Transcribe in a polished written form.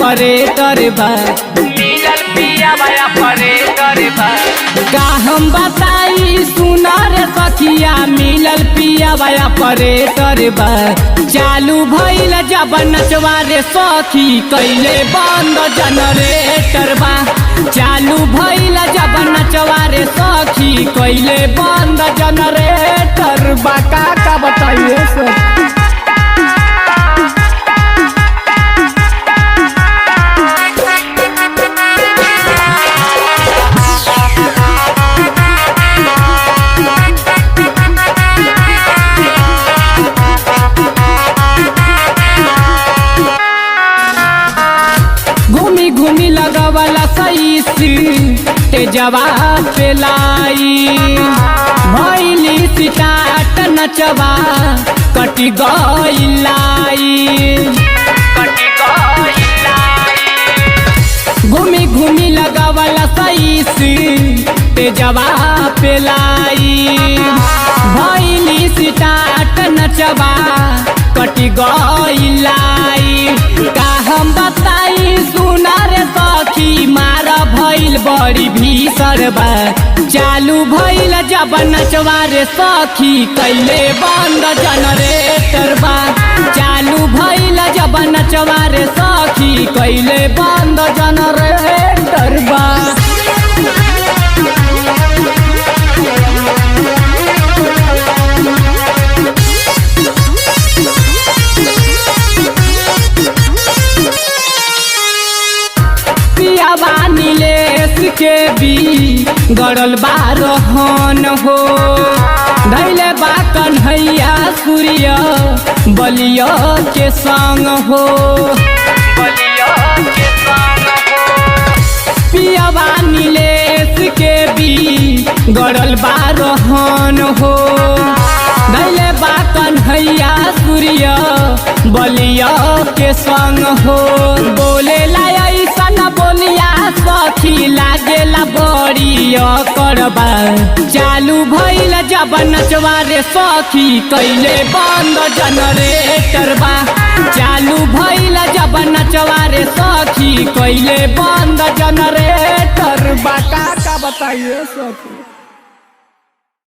Operator बा, मिलल पिया वाया ऑपरेटर बा। का हम बताई सुना रे सखिया मिलल पिया वाया ऑपरेटर बा। चालू भइल जब नचवा रे सखी कैले बंद जनरेटर बा। चालू भइल जब नचवा रे सखी कैले बंद जनरेटर बा। का बताइए सर। घूमी घूमी लगवाला सही ते जवाब पे लाई। भैली सिटाट नचवा कटी गई। घूमी घूमी लगवाला सही ते जवाब पे लाई। भैली सिटाट नचवा कटी गई। का हम बताई सुना रे सखी मार भइल बड़ी भीषण बा। चालू भइल जब नचवा रे सखी कैले बंद जनरेटर बा। चालू भइल जब नचवा रे सखी कैले बंद जनरेटर बा। नीलेश के भी गड़ल बारहन हो। धैले बा कन्हैया सूर्य बलिया के संग हो। पियावा नीलेश के भी गड़ल बारहन हो। धैले बा कन्हैया सूर्य बलिया के संग हो। बोले लाया बोलिया सखी लागेला बड़ी करबा। चालू भइल जब नचवा रे सखी कैले बंद जनरेटर बा। चालू भइल जब नचवा रे सखी कैले बंद जनरेटर बा। का बताइए सखी।